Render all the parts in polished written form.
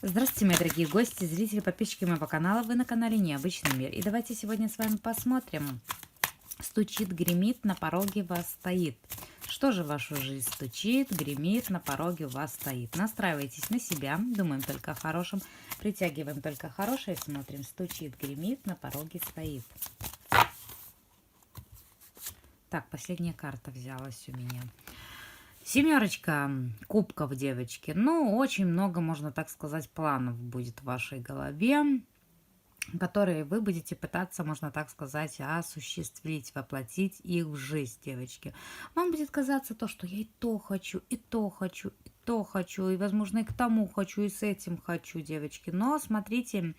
Здравствуйте, мои дорогие гости, зрители, подписчики моего канала. Вы на канале Необычный мир. И давайте сегодня с вами посмотрим. Стучит, гремит, на пороге вас стоит. Что же в вашу жизнь стучит, гремит, на пороге у вас стоит? Настраивайтесь на себя, думаем только о хорошем, притягиваем только хорошее, смотрим. Стучит, гремит, на пороге стоит. Так, последняя карта взялась у меня. Семерочка кубков, девочки. Ну, очень много, можно так сказать, планов будет в вашей голове, которые вы будете пытаться, можно так сказать, осуществить, воплотить их в жизнь, девочки. Вам будет казаться то, что я и то хочу, и то хочу, и то хочу, и, возможно, и к тому хочу, и с этим хочу, девочки. Но смотрите,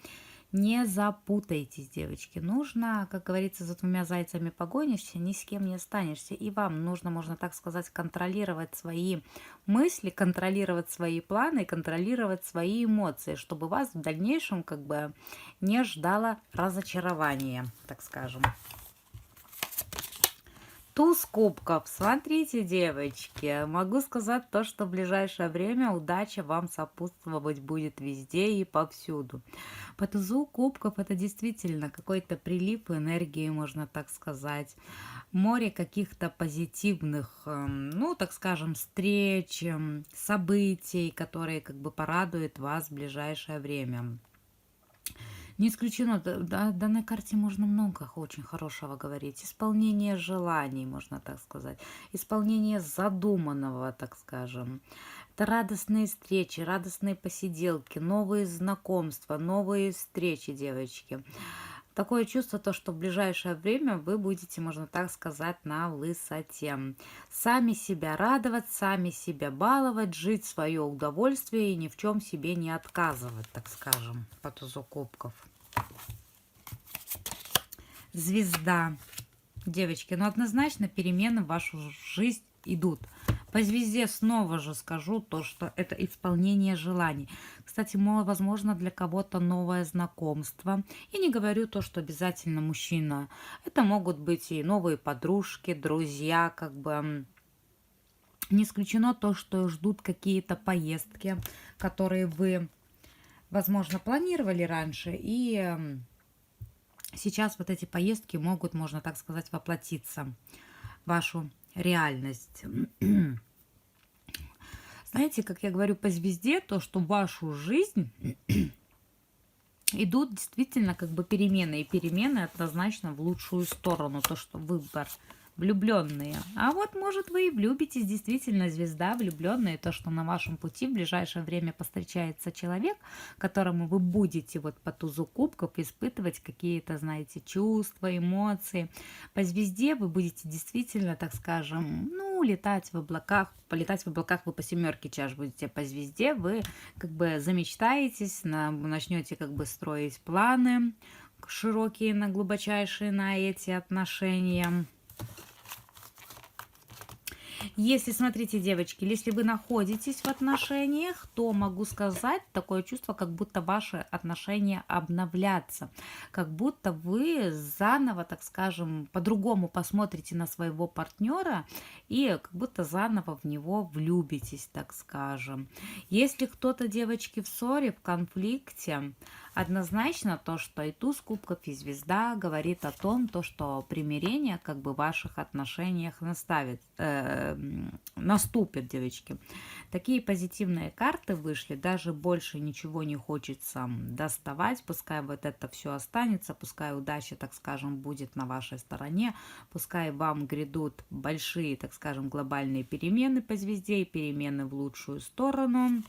не запутайтесь, девочки. Нужно, как говорится, за двумя зайцами погонишься, ни с кем не останешься. И вам нужно, можно так сказать, контролировать свои мысли, контролировать свои планы, контролировать свои эмоции, чтобы вас в дальнейшем как бы не ждало разочарования, так скажем. Туз кубков. Смотрите, девочки, могу сказать то, что в ближайшее время удача вам сопутствовать будет везде и повсюду. По тузу кубков это действительно какой-то прилив энергии, можно так сказать. Море каких-то позитивных, ну, так скажем, встреч, событий, которые как бы порадуют вас в ближайшее время. Не исключено, о данной карте можно много очень хорошего говорить. Исполнение желаний, можно так сказать. Исполнение задуманного, так скажем. Это радостные встречи, радостные посиделки, новые знакомства, новые встречи, девочки. Такое чувство, то, что в ближайшее время вы будете, можно так сказать, на высоте. Сами себя радовать, сами себя баловать, жить в свое удовольствие и ни в чем себе не отказывать, так скажем, по тузу кубков. Звезда. Девочки, ну однозначно перемены в вашу жизнь идут. По звезде снова же скажу то, что это исполнение желаний. Кстати, возможно, для кого-то новое знакомство. И не говорю то, что обязательно мужчина. Это могут быть и новые подружки, друзья, как бы. Не исключено то, что ждут какие-то поездки, которые вы, возможно, планировали раньше. И сейчас вот эти поездки могут, можно так сказать, воплотиться в вашу реальность. Знаете, как я говорю по звезде, то, что в вашу жизнь идут действительно как бы перемены. И перемены однозначно в лучшую сторону. То, что выбор влюбленные. А вот, может, вы и влюбитесь, действительно, звезда, влюбленные, то, что на вашем пути в ближайшее время повстречается человек, которому вы будете вот по тузу кубков испытывать какие-то, знаете, чувства, эмоции. По звезде вы будете действительно, так скажем, ну, летать в облаках. Полетать в облаках вы по семерке чаш будете, по звезде вы как бы замечтаетесь, начнете как бы строить планы широкие, на глубочайшие на эти отношения. Если, смотрите, девочки, если вы находитесь в отношениях, то могу сказать, такое чувство, как будто ваши отношения обновлятся, как будто вы заново, так скажем, по-другому посмотрите на своего партнера и как будто заново в него влюбитесь, так скажем. Если кто-то, девочки, в ссоре, в конфликте, однозначно то, что и туз кубков, и звезда говорит о том, то, что примирение как бы в ваших отношениях наступит, девочки. Такие позитивные карты вышли, даже больше ничего не хочется доставать, пускай вот это все останется, пускай удача, так скажем, будет на вашей стороне, пускай вам грядут большие, так скажем, глобальные перемены по звезде и перемены в лучшую сторону.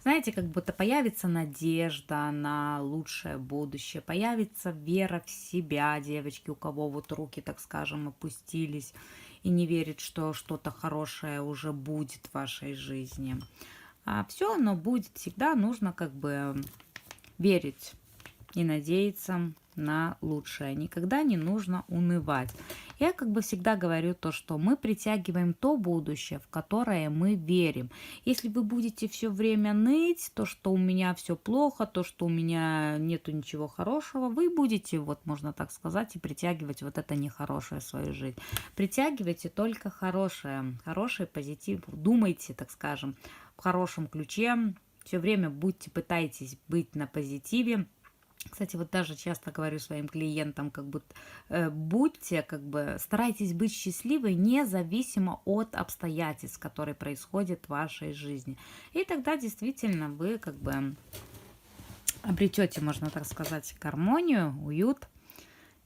Знаете, как будто появится надежда на лучшее будущее, появится вера в себя, девочки, у кого вот руки, так скажем, опустились и не верит, что что-то хорошее уже будет в вашей жизни. А все оно будет, всегда нужно как бы верить и надеяться на лучшее. Никогда не нужно унывать. Я как бы всегда говорю то, что мы притягиваем то будущее, в которое мы верим. Если вы будете все время ныть, то, что у меня все плохо, то, что у меня нету ничего хорошего, вы будете, вот можно так сказать, и притягивать вот это нехорошее в свою жизнь. Притягивайте только хорошее, хороший позитив. Думайте, так скажем, в хорошем ключе, Все время пытайтесь быть на позитиве. Кстати, вот даже часто говорю своим клиентам, как будто будьте, как бы старайтесь быть счастливой независимо от обстоятельств, которые происходят в вашей жизни. И тогда действительно вы как бы обретете, можно так сказать, гармонию, уют,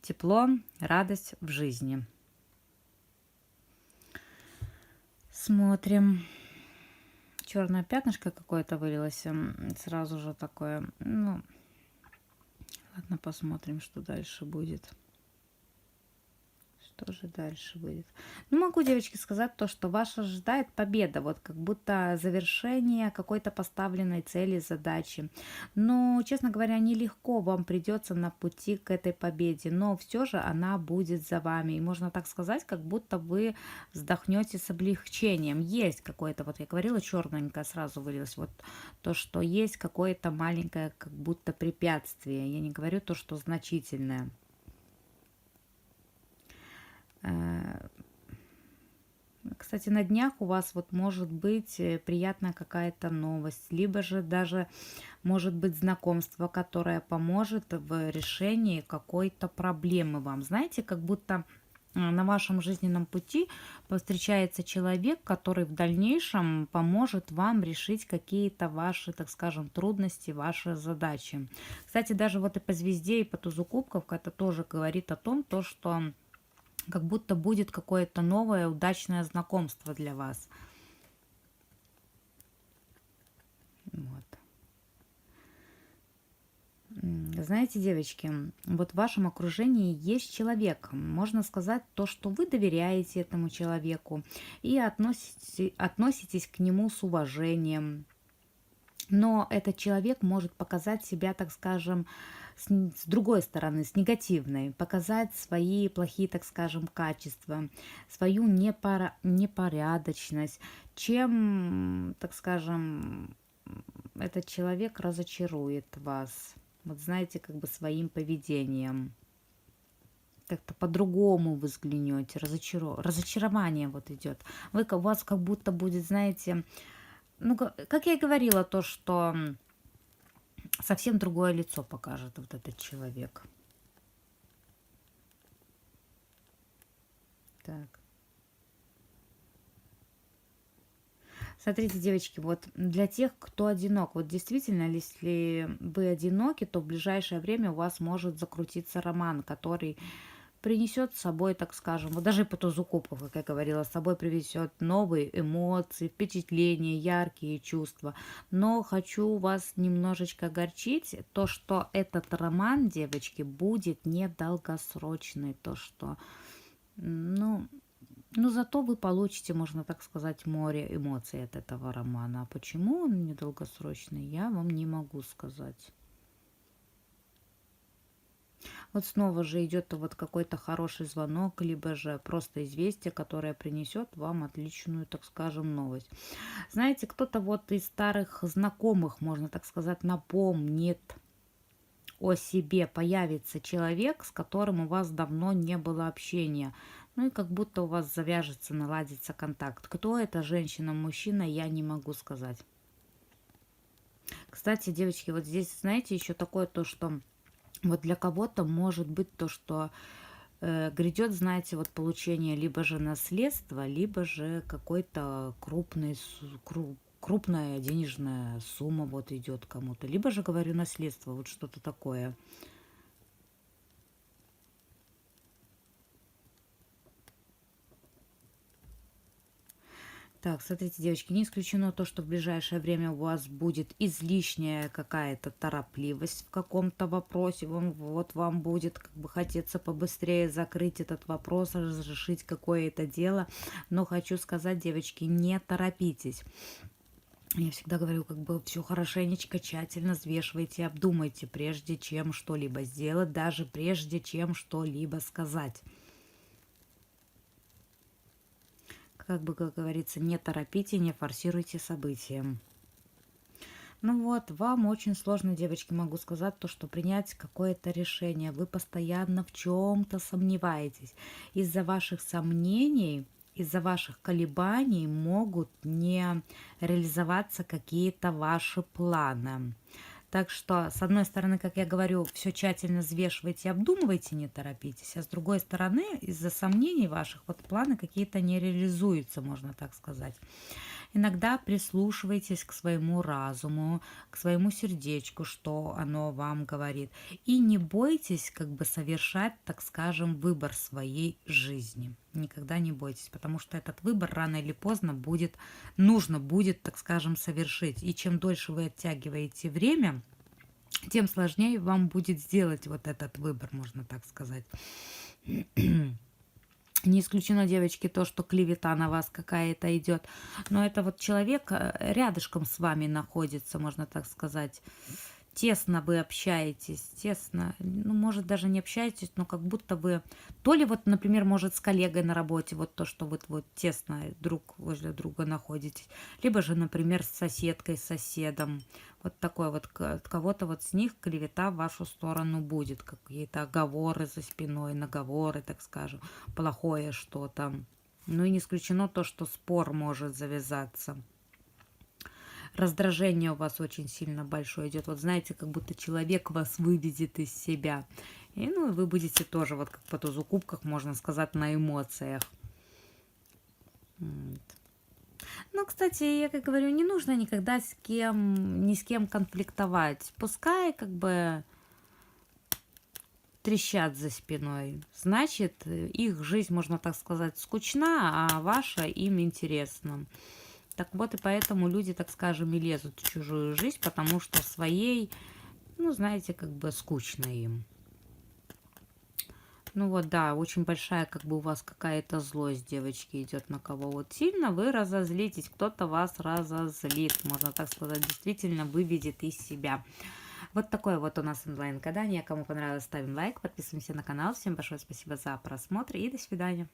тепло, радость в жизни. Смотрим. Черное пятнышко какое-то вылилось. Сразу же такое. Ну, ладно, посмотрим, что дальше будет. Что же дальше будет? Ну, могу, девочки, сказать то, что вас ожидает победа, вот как будто завершение какой-то поставленной цели, задачи. Но, честно говоря, нелегко вам придется на пути к этой победе, но все же она будет за вами. И можно так сказать, как будто вы вздохнете с облегчением. Есть какое-то, вот я говорила, черненькое сразу вылилось, вот то, что есть какое-то маленькое, как будто препятствие. Я не говорю то, что значительное. Кстати, на днях у вас вот может быть приятная какая-то новость, либо же даже может быть знакомство, которое поможет в решении какой-то проблемы вам. Знаете, как будто на вашем жизненном пути повстречается человек, который в дальнейшем поможет вам решить какие-то ваши, так скажем, трудности, ваши задачи. Кстати, даже вот и по звезде, и по тузу кубков это тоже говорит о том, то, что как будто будет какое-то новое удачное знакомство для вас. Вот. Знаете, девочки, вот в вашем окружении есть человек. Можно сказать то, что вы доверяете этому человеку и относитесь к нему с уважением. Но этот человек может показать себя, так скажем, с другой стороны, с негативной, показать свои плохие, так скажем, качества, свою непорядочность, чем, так скажем, этот человек разочарует вас. Вот знаете, как бы своим поведением. Как-то по-другому вы взглянете, разочарование вот идет. У вас как будто будет, знаете, ну, как я и говорила, то, что совсем другое лицо покажет вот этот человек. Так. Смотрите, девочки, вот для тех, кто одинок, вот действительно, если вы одиноки, то в ближайшее время у вас может закрутиться роман, который принесет с собой, так скажем, вот даже по тузу кубков, как я говорила, с собой привезет новые эмоции, впечатления, яркие чувства. Но хочу вас немножечко огорчить, то, что этот роман, девочки, будет недолгосрочный, то, что, ну, зато вы получите, можно так сказать, море эмоций от этого романа. А почему он недолгосрочный, я вам не могу сказать. Вот снова же идет вот какой-то хороший звонок, либо же просто известие, которое принесет вам отличную, так скажем, новость. Знаете, кто-то вот из старых знакомых, можно так сказать, напомнит о себе. Появится человек, с которым у вас давно не было общения. Ну и как будто у вас завяжется, наладится контакт. Кто это, женщина, мужчина, я не могу сказать. Кстати, девочки, вот здесь, знаете, еще такое то, что вот для кого-то может быть то, что грядет, знаете, вот получение либо же наследства, либо же какой-то крупная денежная сумма вот идет кому-то. Либо же, говорю, наследство, вот что-то такое. Так, смотрите, девочки, не исключено то, что в ближайшее время у вас будет излишняя какая-то торопливость в каком-то вопросе. Вот вам будет как бы хотеться побыстрее закрыть этот вопрос, разрешить какое-то дело. Но хочу сказать, девочки, не торопитесь. Я всегда говорю, как бы все хорошенечко, тщательно взвешивайте, обдумайте, прежде чем что-либо сделать, даже прежде чем что-либо сказать. Как бы, как говорится, не торопите, не форсируйте события. Ну вот, вам очень сложно, девочки, могу сказать, то, что принять какое-то решение. Вы постоянно в чем-то сомневаетесь. Из-за ваших сомнений из-за ваших колебаний могут не реализоваться какие-то ваши планы. Так что, с одной стороны, как я говорю, все тщательно взвешивайте, обдумывайте, не торопитесь, а с другой стороны, из-за сомнений ваших, вот планы какие-то не реализуются, можно так сказать. Иногда прислушивайтесь к своему разуму, к своему сердечку, что оно вам говорит. И не бойтесь как бы совершать, так скажем, выбор своей жизни. Никогда не бойтесь, потому что этот выбор рано или поздно нужно будет, так скажем, совершить. И чем дольше вы оттягиваете время, тем сложнее вам будет сделать вот этот выбор, можно так сказать. Не исключено, девочки, то, что клевета на вас какая-то идет. Но это вот человек рядышком с вами находится, можно так сказать. Тесно вы общаетесь, тесно, ну, может, даже не общаетесь, но как будто вы, то ли вот, например, может, с коллегой на работе, вот то, что вы вот тесно друг возле друга находитесь, либо же, например, с соседкой, с соседом, вот такой вот, от кого-то вот с них клевета в вашу сторону будет, какие-то оговоры за спиной, наговоры, так скажем, плохое что-то. Ну и не исключено то, что спор может завязаться. Раздражение у вас очень сильно большое идет. Вот знаете, как будто человек вас выведет из себя. И ну, вы будете тоже, вот как по тузу кубках, можно сказать, на эмоциях. Вот. Ну, кстати, я как говорю, не нужно никогда ни с кем конфликтовать. Пускай как бы трещат за спиной. Значит, их жизнь, можно так сказать, скучна, а ваша им интересна. Так вот, и поэтому люди, так скажем, и лезут в чужую жизнь, потому что своей, ну, знаете, как бы скучно им. Ну вот, да, очень большая как бы у вас какая-то злость, девочки, идет на кого. Вот сильно вы разозлитесь, кто-то вас разозлит, можно так сказать, действительно выведет из себя. Вот такое вот у нас онлайн-гадание. Кому понравилось, ставим лайк, подписываемся на канал. Всем большое спасибо за просмотр и до свидания.